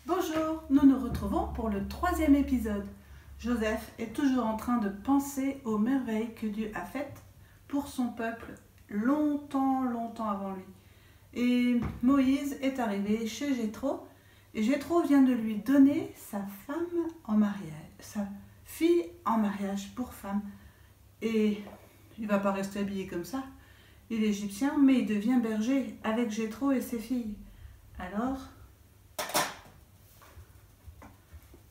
Bonjour, nous nous retrouvons pour le 3e épisode. Joseph est toujours en train de penser aux merveilles que Dieu a faites pour son peuple longtemps avant lui. Et Moïse est arrivé chez Jéthro et Jéthro vient de lui donner sa femme en mariage, sa fille en mariage pour femme. Et il ne va pas rester habillé comme ça. Il est égyptien, mais il devient berger avec Jéthro et ses filles. Alors,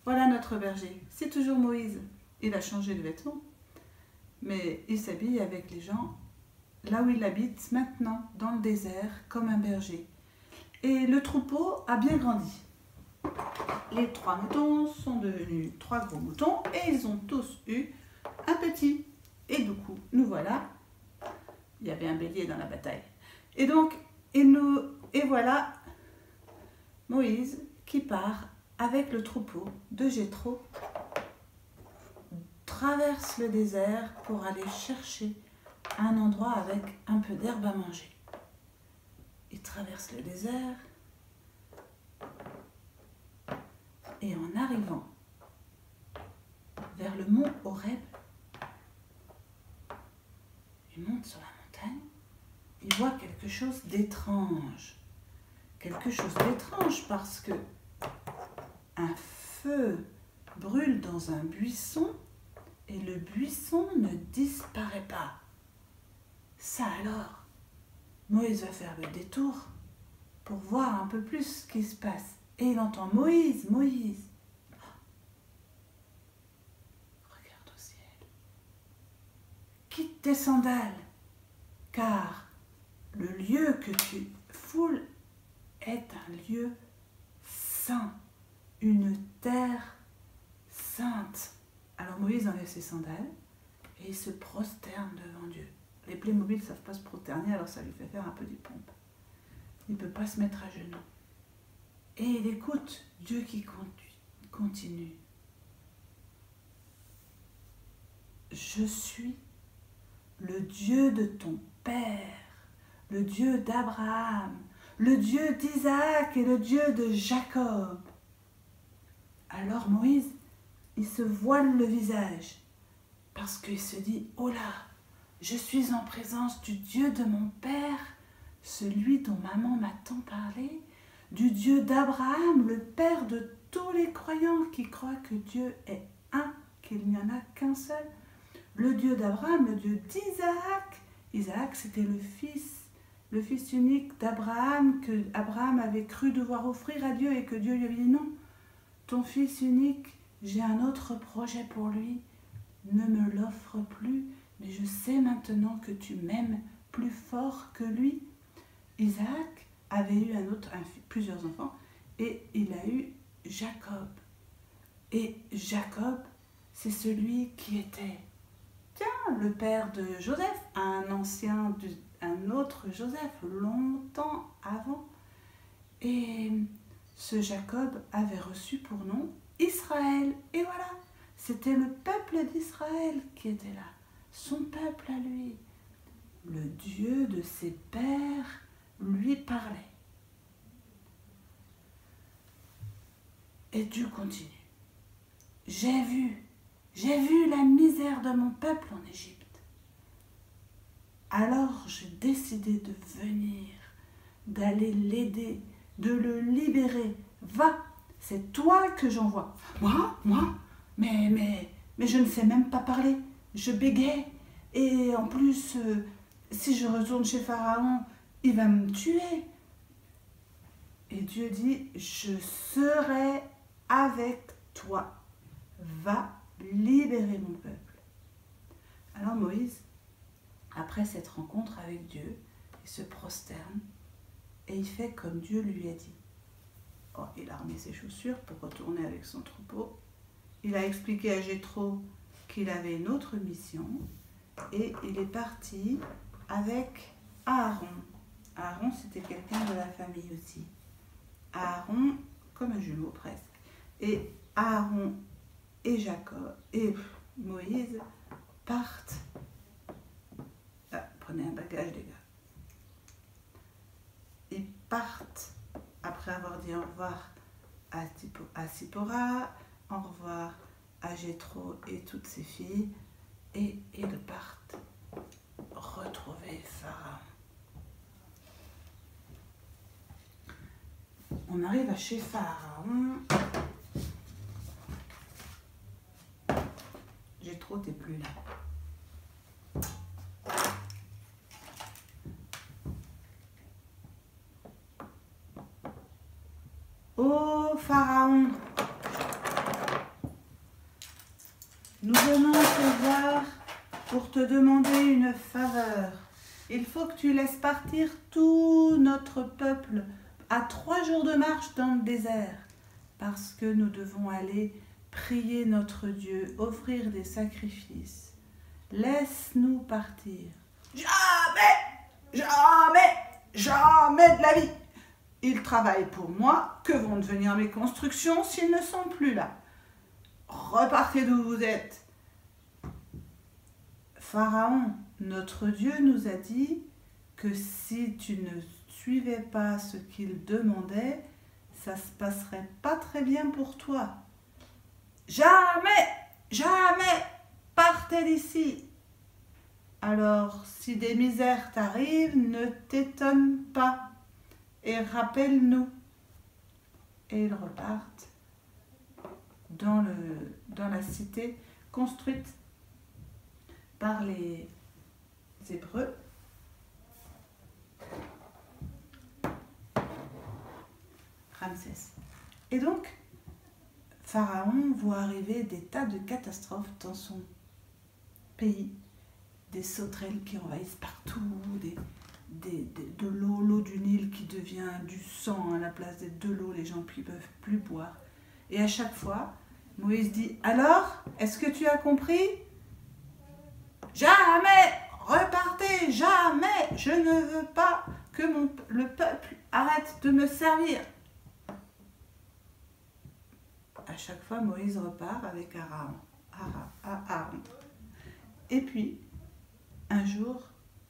voilà notre berger. C'est toujours Moïse. Il a changé de vêtements, mais il s'habille avec les gens là où il habite maintenant, dans le désert, comme un berger. Et le troupeau a bien grandi. Les 3 moutons sont devenus 3 gros moutons et ils ont tous eu un petit. Et du coup, nous voilà. Il y avait un bélier dans la bataille. Et donc, et voilà Moïse qui part avec le troupeau de Jéthro, traverse le désert pour aller chercher un endroit avec un peu d'herbe à manger. Il traverse le désert et en arrivant vers le mont Horeb, il monte sur la montagne, il voit quelque chose d'étrange. Quelque chose d'étrange parce que un feu brûle dans un buisson et le buisson ne disparaît pas. Ça alors, Moïse va faire le détour pour voir un peu plus ce qui se passe. Et il entend Moïse, Moïse. Regarde au ciel. Quitte tes sandales, car le lieu que tu foules est un lieu saint, une terre sainte. Alors Moïse enlève ses sandales et il se prosterne devant Dieu. Les Playmobil ne savent pas se prosterner, alors ça lui fait faire un peu des pompes. Il ne peut pas se mettre à genoux. Et il écoute Dieu qui continue. Je suis le Dieu de ton père, le Dieu d'Abraham, le Dieu d'Isaac et le Dieu de Jacob. Alors Moïse, il se voile le visage parce qu'il se dit, oh là, je suis en présence du Dieu de mon père, celui dont maman m'a tant parlé, du Dieu d'Abraham, le père de tous les croyants qui croient que Dieu est un, qu'il n'y en a qu'un seul, le Dieu d'Abraham, le Dieu d'Isaac. Isaac, c'était le fils unique d'Abraham, que Abraham avait cru devoir offrir à Dieu et que Dieu lui avait dit non. Ton fils unique, j'ai un autre projet pour lui, ne me l'offre plus, mais je sais maintenant que tu m'aimes plus fort que lui. Isaac avait eu plusieurs enfants et il a eu Jacob. Et Jacob, c'est celui qui était, le père de Joseph, un autre Joseph, longtemps avant. Et ce Jacob avait reçu pour nom Israël. Et voilà, c'était le peuple d'Israël qui était là, son peuple à lui. Le Dieu de ses pères lui parlait. Et Dieu continue. J'ai vu la misère de mon peuple en Égypte. Alors j'ai décidé de venir, d'aller l'aider, de le libérer. Va, c'est toi que j'envoie. Moi mais je ne sais même pas parler. Je bégaye. Et en plus, si je retourne chez Pharaon, il va me tuer. Et Dieu dit, je serai avec toi. Va libérer mon peuple. Alors Moïse, après cette rencontre avec Dieu, il se prosterne et il fait comme Dieu lui a dit. Oh, il a remis ses chaussures pour retourner avec son troupeau. Il a expliqué à Jéthro qu'il avait une autre mission et il est parti avec Aaron. Aaron, c'était quelqu'un de la famille aussi. Aaron, comme un jumeau presque. Et Aaron et Jacob et Moïse partent. Prenez un bagage, les gars. Ils partent après avoir dit au revoir à Tsipora, au revoir à Jéthro et toutes ses filles, et ils partent retrouver Pharaon. On arrive à chez Pharaon. Jéthro, t'es plus là. Ô Pharaon, nous venons te voir pour te demander une faveur. Il faut que tu laisses partir tout notre peuple à 3 jours de marche dans le désert, parce que nous devons aller prier notre Dieu, offrir des sacrifices. Laisse-nous partir. Jamais, jamais, jamais de la vie. Ils travaillent pour moi. Que vont devenir mes constructions s'ils ne sont plus là? Repartez d'où vous êtes. Pharaon, notre Dieu, nous a dit que si tu ne suivais pas ce qu'il demandait, ça se passerait pas très bien pour toi. Jamais, jamais, partez d'ici. Alors, si des misères t'arrivent, ne t'étonne pas et rappelle-nous. Et ils repartent dans la cité construite par les Hébreux. Ramsès. Et donc, Pharaon voit arriver des tas de catastrophes dans son pays. Des sauterelles qui envahissent partout, de l'eau du Nil qui devient du sang à la place d'être de l'eau, les gens ne peuvent plus boire. Et à chaque fois, Moïse dit « Alors, est-ce que tu as compris ? Jamais, repartez, jamais, je ne veux pas que le peuple arrête de me servir. » À chaque fois, Moïse repart avec Aaron. Et puis, un jour,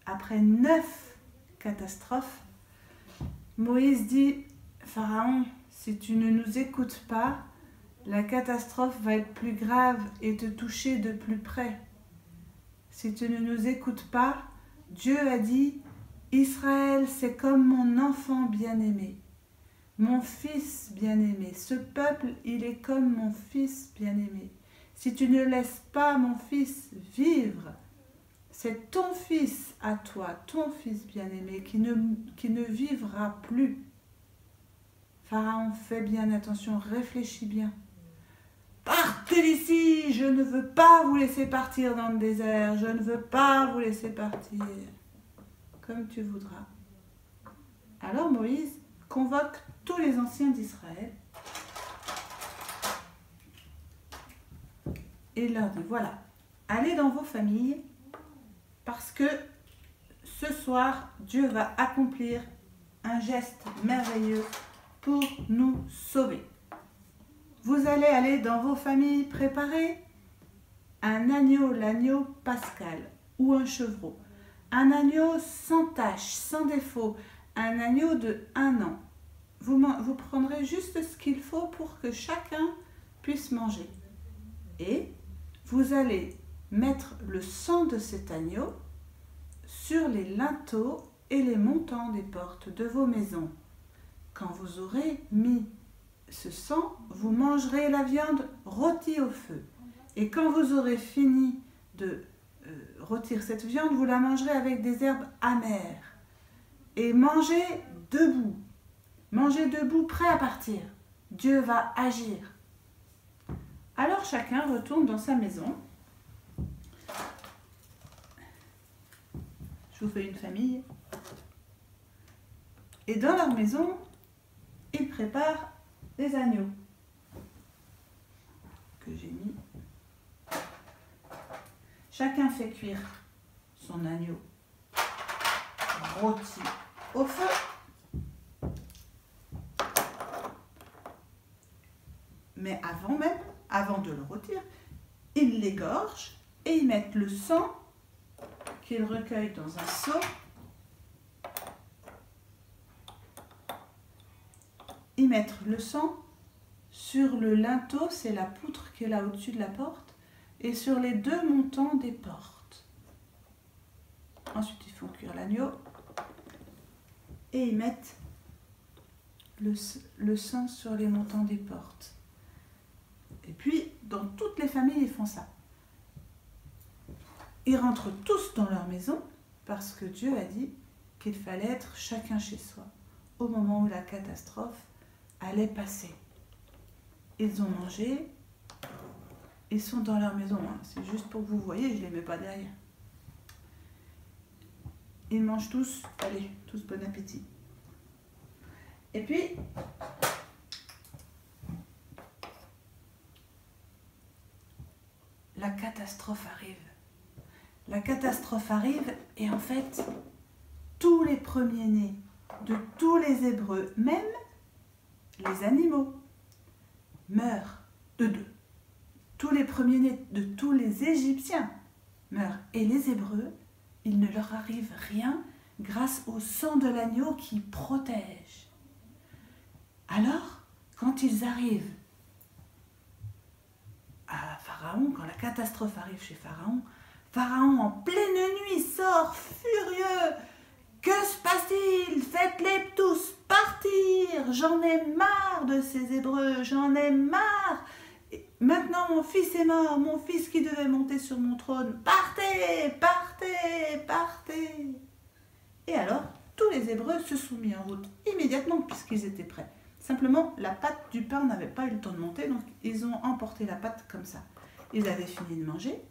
après 9 catastrophes, Moïse dit « Pharaon, si tu ne nous écoutes pas, la catastrophe va être plus grave et te toucher de plus près. Si tu ne nous écoutes pas, Dieu a dit « Israël, c'est comme mon enfant bien-aimé, mon fils bien-aimé. Ce peuple, il est comme mon fils bien-aimé. Si tu ne laisses pas mon fils vivre, c'est ton fils à toi, ton fils bien-aimé, qui ne vivra plus. » Pharaon, fais bien attention, réfléchis bien. Partez d'ici, je ne veux pas vous laisser partir dans le désert, je ne veux pas vous laisser partir. Comme tu voudras. Alors Moïse convoque tous les anciens d'Israël et leur dit, voilà, allez dans vos familles parce que ce soir, Dieu va accomplir un geste merveilleux pour nous sauver. Vous allez aller dans vos familles préparer un agneau, l'agneau pascal, ou un chevreau. Un agneau sans tache, sans défaut, un agneau de 1 an. Vous prendrez juste ce qu'il faut pour que chacun puisse manger. Et vous allez mettre le sang de cet agneau sur les linteaux et les montants des portes de vos maisons. Quand vous aurez mis ce sang, vous mangerez la viande rôtie au feu. Et quand vous aurez fini de rôtir cette viande, vous la mangerez avec des herbes amères. Et mangez debout. Mangez debout, prêt à partir. Dieu va agir. Alors chacun retourne dans sa maison. Je vous fais une famille. Et dans leur maison, ils préparent des agneaux que j'ai mis. Chacun fait cuire son agneau rôti au feu. Mais avant de le rôtir, ils l'égorgent et ils mettent le sang qu'ils recueillent dans un seau. Ils mettent le sang sur le linteau, c'est la poutre qui est là au-dessus de la porte, et sur les deux montants des portes. Ensuite, ils font cuire l'agneau et ils mettent le sang sur les montants des portes. Et puis, dans toutes les familles, ils font ça. Ils rentrent tous dans leur maison parce que Dieu a dit qu'il fallait être chacun chez soi au moment où la catastrophe allait passer. Ils ont mangé, ils sont dans leur maison. Hein. C'est juste pour que vous voyez, je ne les mets pas derrière. Ils mangent tous, allez, tous bon appétit. Et puis, la catastrophe arrive. La catastrophe arrive et en fait, tous les premiers-nés de tous les Hébreux, même les animaux, meurent de deux. Tous les premiers-nés de tous les Égyptiens meurent. Et les Hébreux, il ne leur arrive rien grâce au sang de l'agneau qui protège. Alors, quand ils arrivent à Pharaon, quand la catastrophe arrive chez Pharaon, Pharaon en pleine nuit sort furieux. Que se passe-t-il? Faites-les tous partir. J'en ai marre de ces Hébreux, j'en ai marre. Maintenant mon fils est mort, mon fils qui devait monter sur mon trône. Partez, partez, partez. Et alors, tous les Hébreux se sont mis en route immédiatement puisqu'ils étaient prêts. Simplement, la pâte du pain n'avait pas eu le temps de monter, donc ils ont emporté la pâte comme ça. Ils avaient fini de manger,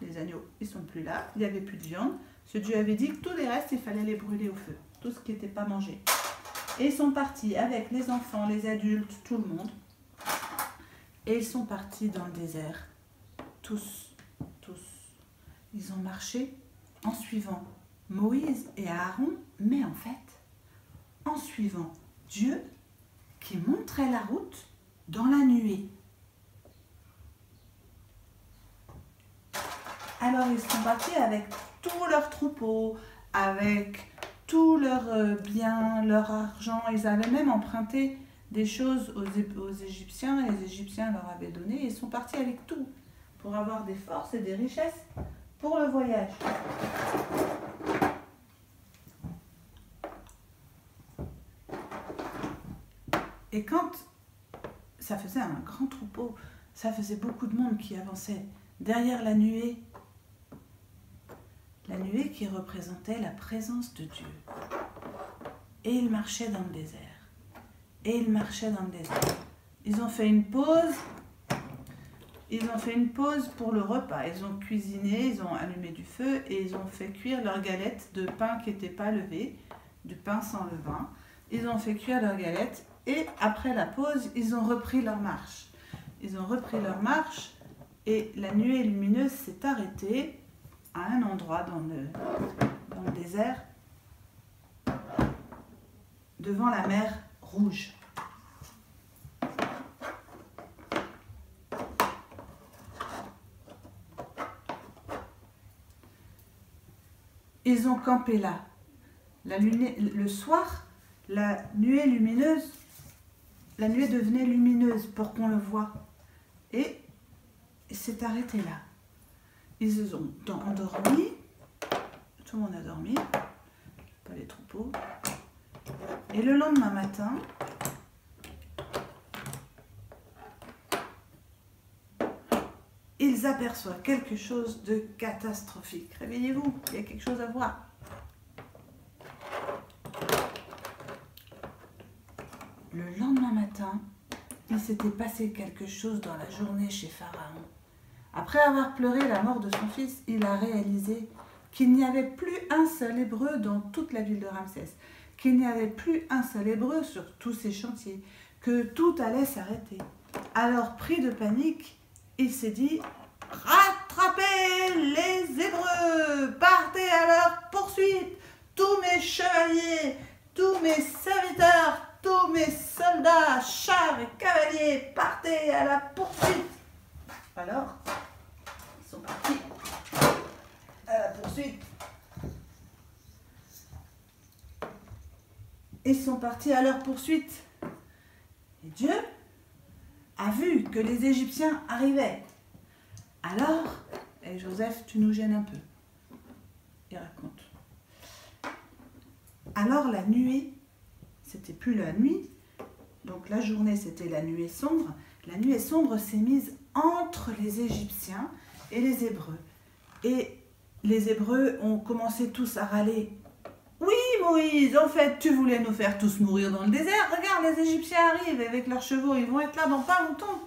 les agneaux, ils sont plus là, il n'y avait plus de viande. Ce Dieu avait dit que tous les restes, il fallait les brûler au feu, tout ce qui n'était pas mangé. Et ils sont partis avec les enfants, les adultes, tout le monde. Et ils sont partis dans le désert, tous. Ils ont marché en suivant Moïse et Aaron, mais en fait, en suivant Dieu qui montrait la route dans la nuée. Alors ils sont partis avec tous leurs troupeaux, avec tous leurs biens, leur argent. Ils avaient même emprunté des choses aux Égyptiens, et les Égyptiens leur avaient donné. Ils sont partis avec tout pour avoir des forces et des richesses pour le voyage. Et quand ça faisait un grand troupeau, ça faisait beaucoup de monde qui avançait derrière la nuée qui représentait la présence de Dieu. Et ils marchaient dans le désert. Ils ont fait une pause. Pour le repas. Ils ont cuisiné, ils ont allumé du feu et ils ont fait cuire leurs galettes de pain qui n'était pas levé, du pain sans levain. Ils ont fait cuire leurs galettes et après la pause, ils ont repris leur marche. Et la nuée lumineuse s'est arrêtée à un endroit dans le désert, devant la mer Rouge. Ils ont campé là. Le soir, la nuée devenait lumineuse pour qu'on le voie. Et s'est arrêté là. Ils se sont endormis. Tout le monde a dormi. Pas les troupeaux. Et le lendemain matin, ils aperçoivent quelque chose de catastrophique. Réveillez-vous, il y a quelque chose à voir. Le lendemain matin, il s'était passé quelque chose dans la journée chez Pharaon. Après avoir pleuré la mort de son fils, il a réalisé qu'il n'y avait plus un seul Hébreu dans toute la ville de Ramsès, qu'il n'y avait plus un seul Hébreu sur tous ces chantiers, que tout allait s'arrêter. Alors, pris de panique, il s'est dit « Rattrapez les Hébreux! Partez à leur poursuite! Tous mes chevaliers, tous mes serviteurs, tous mes soldats, chars et cavaliers, partez à la poursuite !» Alors, ils sont partis à la poursuite. Ils sont partis à leur poursuite. Et Dieu a vu que les Égyptiens arrivaient. Alors, et Joseph, tu nous gênes un peu. Il raconte. Alors la nuée, c'était plus la nuit, donc la journée c'était la nuée sombre. La nuée sombre s'est mise entre les Égyptiens et les Hébreux. Et les Hébreux ont commencé tous à râler. Oui, Moïse, en fait, tu voulais nous faire tous mourir dans le désert. Regarde, les Égyptiens arrivent avec leurs chevaux, ils vont être là dans pas longtemps.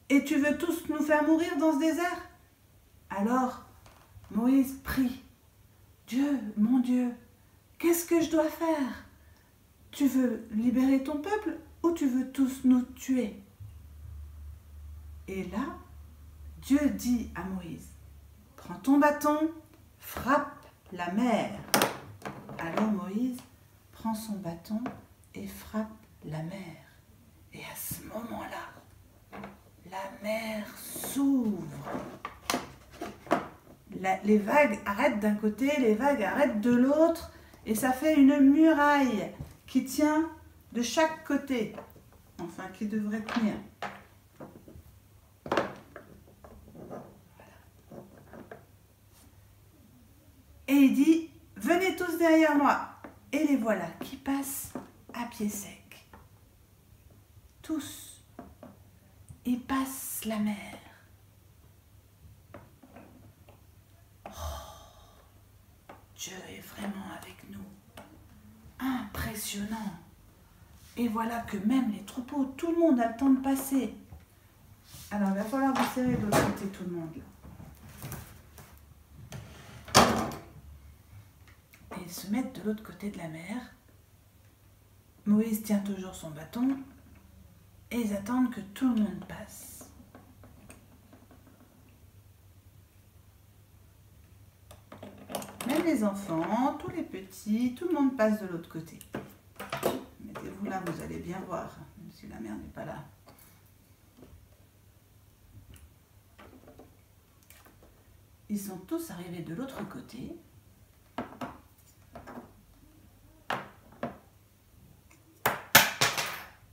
Et tu veux tous nous faire mourir dans ce désert? Alors, Moïse prie. Dieu, mon Dieu, qu'est-ce que je dois faire? Tu veux libérer ton peuple ou tu veux tous nous tuer? Et là, Dieu dit à Moïse, prends ton bâton, frappe la mer. Alors Moïse prend son bâton et frappe la mer. Et à ce moment-là, la mer s'ouvre. Les vagues arrêtent d'un côté, les vagues arrêtent de l'autre, et ça fait une muraille qui tient de chaque côté. Enfin, qui devrait tenir. Et il dit, venez tous derrière moi. Et les voilà qui passent à pied sec. Tous. Ils passent la mer. Oh, Dieu est vraiment avec nous. Impressionnant. Et voilà que même les troupeaux, tout le monde a le temps de passer. Alors, il va falloir vous serrer de l'autre côté tout le monde là. Et ils se mettent de l'autre côté de la mer. Moïse tient toujours son bâton et ils attendent que tout le monde passe. Même les enfants, tous les petits, tout le monde passe de l'autre côté. Mettez-vous là, vous allez bien voir, même si la mer n'est pas là. Ils sont tous arrivés de l'autre côté.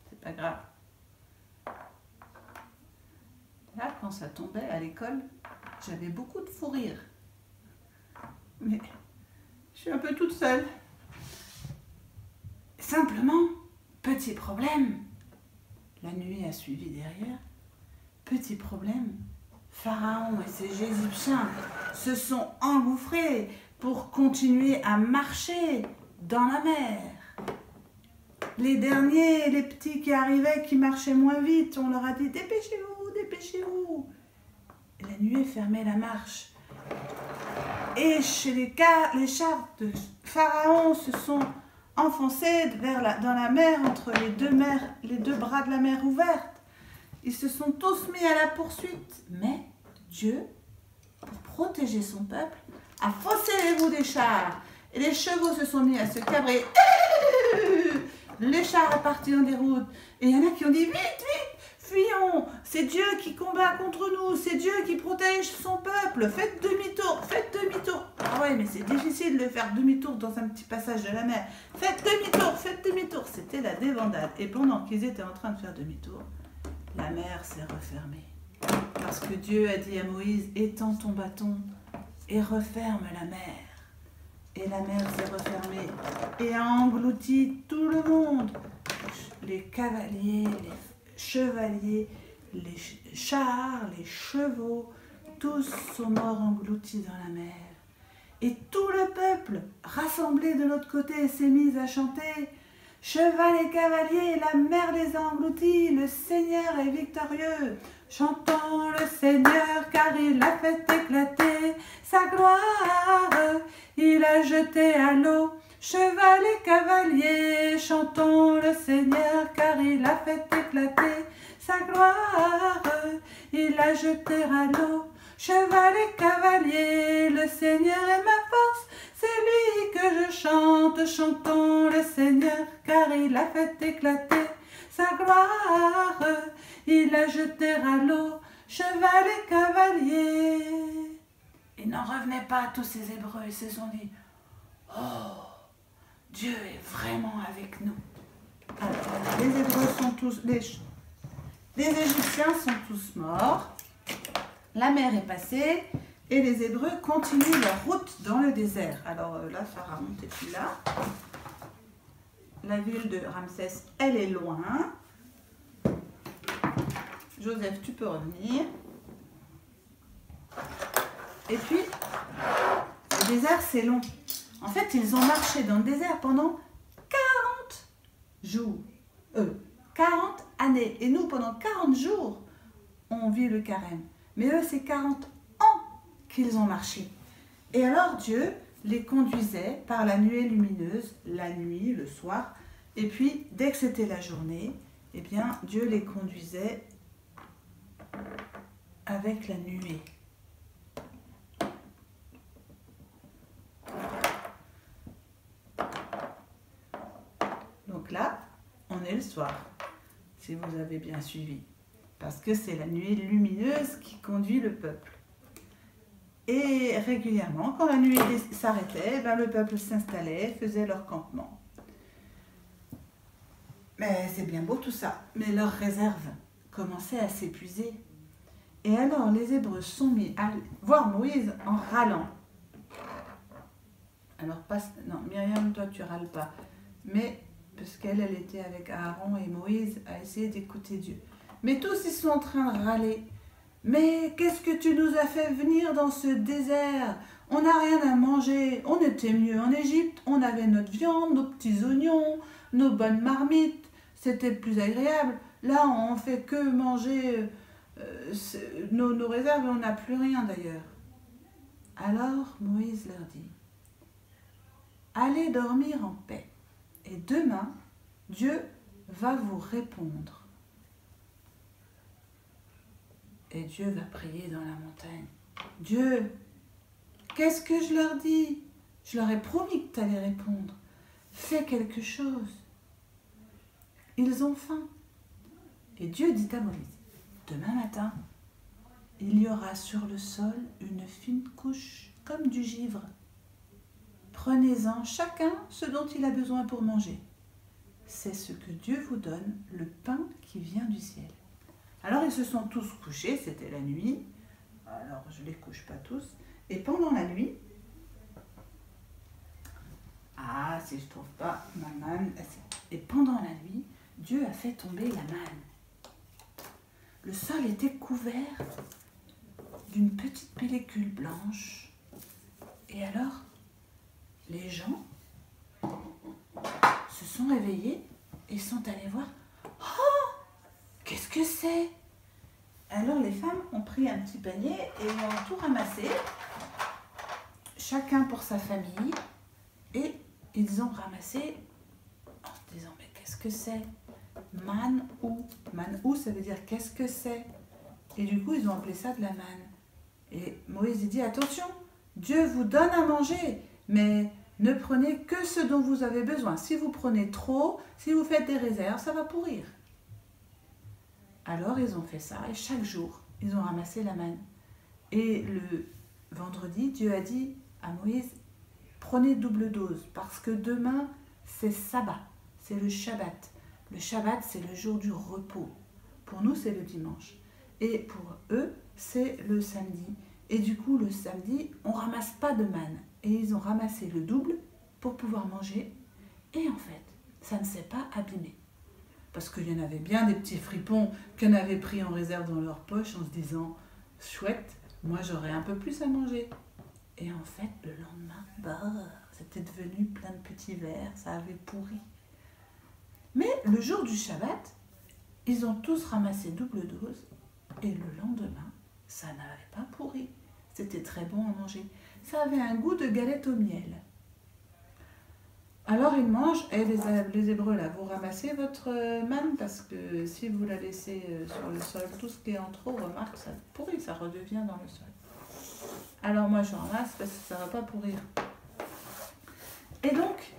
C'est pas grave. Là, quand ça tombait à l'école, j'avais beaucoup de fou rire. Mais je suis un peu toute seule. Simplement, petit problème. La nuit a suivi derrière. Petit problème. Pharaon et ses Égyptiens se sont engouffrés pour continuer à marcher dans la mer. Les derniers, les petits qui arrivaient, qui marchaient moins vite, on leur a dit « Dépêchez-vous, dépêchez-vous !» La nuée fermait la marche. Et les chars de Pharaon se sont enfoncés dans la mer, entre les deux bras de la mer ouverte. Ils se sont tous mis à la poursuite. Mais Dieu, pour protéger son peuple, a faussé les roues des chars. Et les chevaux se sont mis à se cabrer. Les chars sont partis en déroute. Et il y en a qui ont dit « Vite, vite, fuyons, c'est Dieu qui combat contre nous, c'est Dieu qui protège son peuple, faites demi-tour, faites demi-tour. » Ah ouais, mais c'est difficile de faire demi-tour dans un petit passage de la mer. Faites demi-tour, faites demi-tour. C'était la débandade. Et pendant qu'ils étaient en train de faire demi-tour, la mer s'est refermée. Parce que Dieu a dit à Moïse, étends ton bâton et referme la mer. Et la mer s'est refermée et a englouti tout le monde. Les cavaliers, les chevaliers, les chars, les chevaux, tous sont morts engloutis dans la mer. Et tout le peuple, rassemblé de l'autre côté, s'est mis à chanter. Cheval et cavaliers, la mer les a engloutis, le Seigneur est victorieux. Chantons le Seigneur car il a fait éclater sa gloire. Il a jeté à l'eau cheval et cavalier. Chantons le Seigneur car il a fait éclater sa gloire. Il a jeté à l'eau cheval et cavalier. Le Seigneur est ma force, c'est lui que je chante. Chantons le Seigneur car il a fait éclater sa gloire. Il a jeté à l'eau cheval et cavalier. Ils n'en revenaient pas, tous ces Hébreux. Ils se sont dit, oh, Dieu est vraiment avec nous. Alors, les Hébreux sont tous... Les Égyptiens sont tous morts, la mer est passée et les Hébreux continuent leur route dans le désert. Alors là, Pharaon n'est plus là. La ville de Ramsès, elle est loin. Joseph, tu peux revenir. Et puis, le désert, c'est long. En fait, ils ont marché dans le désert pendant 40 jours. 40 années. Et nous, pendant 40 jours, on vit le carême. Mais eux, c'est 40 ans qu'ils ont marché. Et alors, Dieu les conduisait par la nuée lumineuse, la nuit, le soir. Et puis, dès que c'était la journée, eh bien, Dieu les conduisait avec la nuée. Donc là, on est le soir, si vous avez bien suivi, parce que c'est la nuée lumineuse qui conduit le peuple. Et régulièrement, quand la nuée s'arrêtait, ben le peuple s'installait, faisait leur campement. Mais c'est bien beau tout ça, mais leurs réserves commençaient à s'épuiser. Et alors les Hébreux sont mis à voir Moïse en râlant. Alors, non, Myriam, toi tu râles pas, mais parce qu'elle était avec Aaron et Moïse a essayé d'écouter Dieu. Mais tous ils sont en train de râler. Mais qu'est-ce que tu nous as fait venir dans ce désert? On n'a rien à manger. On était mieux en Égypte. On avait notre viande, nos petits oignons, nos bonnes marmites. C'était plus agréable. Là, on fait que manger nos réserves et on n'a plus rien d'ailleurs. Alors Moïse leur dit, allez dormir en paix. Et demain, Dieu va vous répondre. Et Dieu va prier dans la montagne. Dieu, qu'est-ce que je leur dis? Je leur ai promis que tu allais répondre. Fais quelque chose. Ils ont faim. Et Dieu dit à Moïse, demain matin, il y aura sur le sol une fine couche comme du givre. Prenez-en chacun ce dont il a besoin pour manger. C'est ce que Dieu vous donne, le pain qui vient du ciel. Alors ils se sont tous couchés, c'était la nuit. Alors je ne les couche pas tous. Et pendant la nuit, si je ne trouve pas ma manne. Et pendant la nuit, Dieu a fait tomber la manne. Le sol était couvert d'une petite pellicule blanche. Et alors, les gens se sont réveillés et sont allés voir. Oh, qu'est-ce que c'est? Alors les femmes ont pris un petit panier et ont tout ramassé, chacun pour sa famille, et ils ont ramassé en se disant, mais qu'est-ce que c'est? Man-ou. Man-ou, ça veut dire qu'est-ce que c'est? Et du coup, ils ont appelé ça de la manne. Et Moïse dit, attention, Dieu vous donne à manger, mais ne prenez que ce dont vous avez besoin. Si vous prenez trop, si vous faites des réserves, ça va pourrir. Alors, ils ont fait ça, et chaque jour, ils ont ramassé la manne. Et le vendredi, Dieu a dit à Moïse, prenez double dose, parce que demain, c'est sabbat, c'est le Shabbat. Le Shabbat, c'est le jour du repos. Pour nous, c'est le dimanche. Et pour eux, c'est le samedi. Et du coup, le samedi, on ne ramasse pas de manne. Et ils ont ramassé le double pour pouvoir manger. Et en fait, ça ne s'est pas abîmé. Parce qu'il y en avait bien des petits fripons qu'on avait pris en réserve dans leur poche en se disant « Chouette, moi j'aurais un peu plus à manger ». Et en fait, le lendemain, c'était devenu plein de petits verres, ça avait pourri. Mais le jour du Shabbat, ils ont tous ramassé double dose et le lendemain, ça n'avait pas pourri. C'était très bon à manger. Ça avait un goût de galette au miel. Alors ils mangent, et les Hébreux là, vous ramassez votre manne parce que si vous la laissez sur le sol, tout ce qui est en trop, remarque, ça pourrit, ça redevient dans le sol. Alors moi je ramasse parce que ça ne va pas pourrir. Et donc,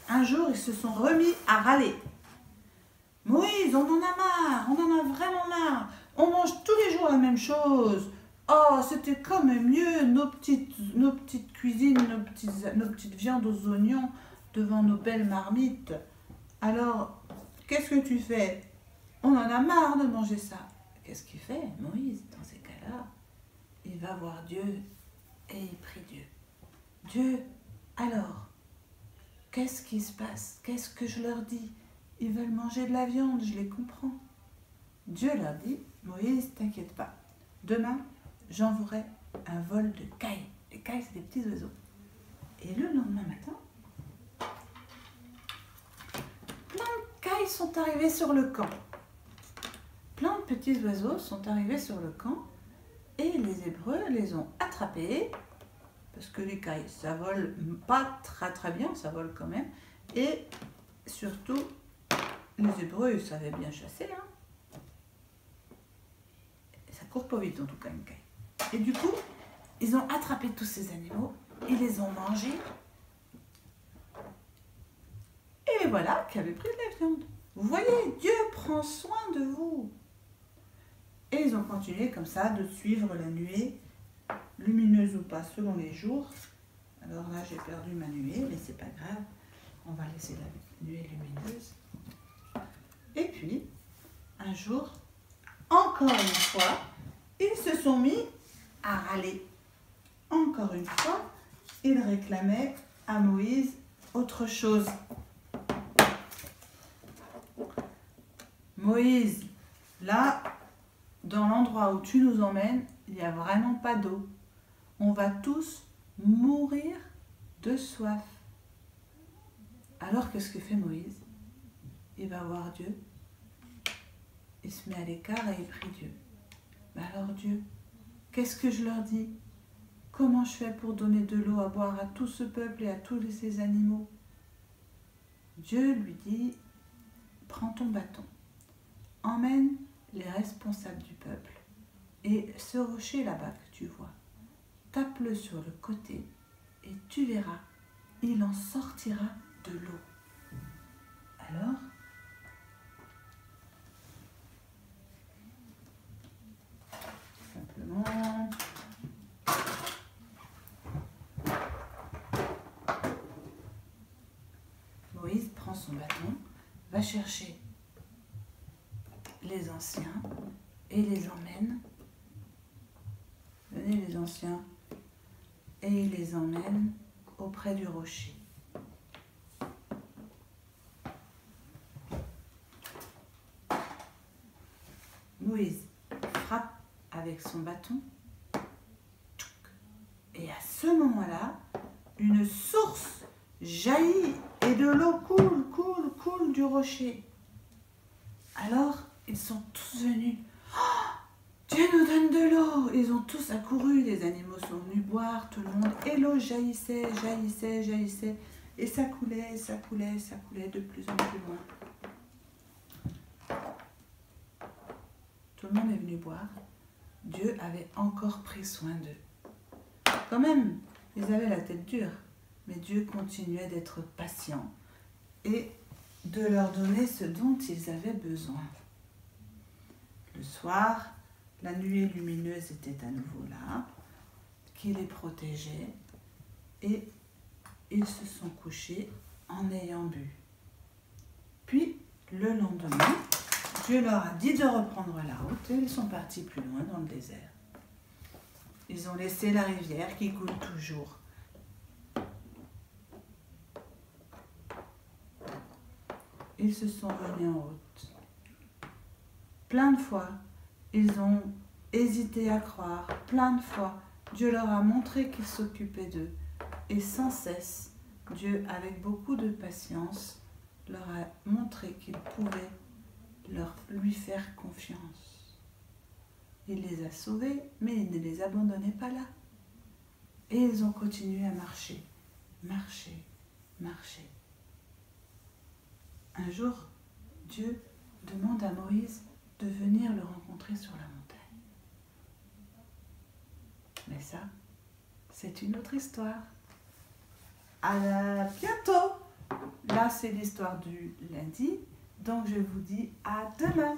un jour, ils se sont remis à râler. Moïse, on en a marre, on en a vraiment marre. On mange tous les jours la même chose. Oh, c'était quand même mieux, nos petites cuisines, nos petites viandes aux oignons devant nos belles marmites. Alors, qu'est-ce que tu fais? on en a marre de manger ça. Qu'est-ce qu'il fait, Moïse, dans ces cas-là? Il va voir Dieu et il prie Dieu. Dieu, alors, qu'est-ce qui se passe? Qu'est-ce que je leur dis? Ils veulent manger de la viande, je les comprends. Dieu leur dit, Moïse, t'inquiète pas. Demain, j'enverrai un vol de cailles. Les cailles, c'est des petits oiseaux. Et le lendemain matin, plein de cailles sont arrivées sur le camp. Plein de petits oiseaux sont arrivés sur le camp et les Hébreux les ont attrapés parce que les cailles, ça vole pas très bien, ça vole quand même. Et surtout, les Hébreux, ils savaient bien chasser. Hein. Et ça court pas vite en tout cas une caille. Et du coup, ils ont attrapé tous ces animaux, ils les ont mangés. Et voilà qui avait pris de la viande. Vous voyez, Dieu prend soin de vous. Et ils ont continué comme ça de suivre la nuée, lumineuse ou pas selon les jours. Alors là, j'ai perdu ma nuée, mais c'est pas grave. On va laisser la nuée lumineuse. Et puis, un jour, encore une fois, ils se sont mis à râler. Encore une fois, ils réclamaient à Moïse autre chose. Moïse, là, dans l'endroit où tu nous emmènes, il n'y a vraiment pas d'eau. On va tous mourir de soif. Alors qu'est-ce que fait Moïse? Il va voir Dieu. Il se met à l'écart et il prie Dieu. Mais alors Dieu, qu'est-ce que je leur dis? Comment je fais pour donner de l'eau à boire à tout ce peuple et à tous ces animaux? Dieu lui dit, prends ton bâton, emmène les responsables du peuple et ce rocher là-bas que tu vois, tape-le sur le côté et tu verras, il en sortira de l'eau. Alors, simplement, Moïse prend son bâton, va chercher les anciens et les emmène. Venez les anciens et il les emmène auprès du rocher. Moïse frappe avec son bâton et à ce moment-là, une source jaillit et de l'eau coule du rocher. Alors, ils sont tous venus. Oh, Dieu nous donne de l'eau. Ils ont tous accouru, les animaux sont venus boire, tout le monde. Et l'eau jaillissait. Et ça coulait de plus en plus loin. Tout le monde est venu boire. Dieu avait encore pris soin d'eux. Quand même, ils avaient la tête dure. Mais Dieu continuait d'être patient et de leur donner ce dont ils avaient besoin. Le soir, la nuée lumineuse était à nouveau là, qui les protégeait, et ils se sont couchés en ayant bu. Puis, le lendemain, Dieu leur a dit de reprendre la route et ils sont partis plus loin dans le désert. Ils ont laissé la rivière qui coule toujours. Ils se sont remis en route. Plein de fois, ils ont hésité à croire. Plein de fois, Dieu leur a montré qu'il s'occupait d'eux. Et sans cesse, Dieu, avec beaucoup de patience, leur a montré qu'il pouvait lui faire confiance. Il les a sauvés, mais il ne les abandonnait pas là. Et ils ont continué à marcher. Un jour, Dieu demande à Moïse de venir le rencontrer sur la montagne. Mais ça, c'est une autre histoire. À bientôt. Là, c'est l'histoire du lundi. Donc, je vous dis à demain.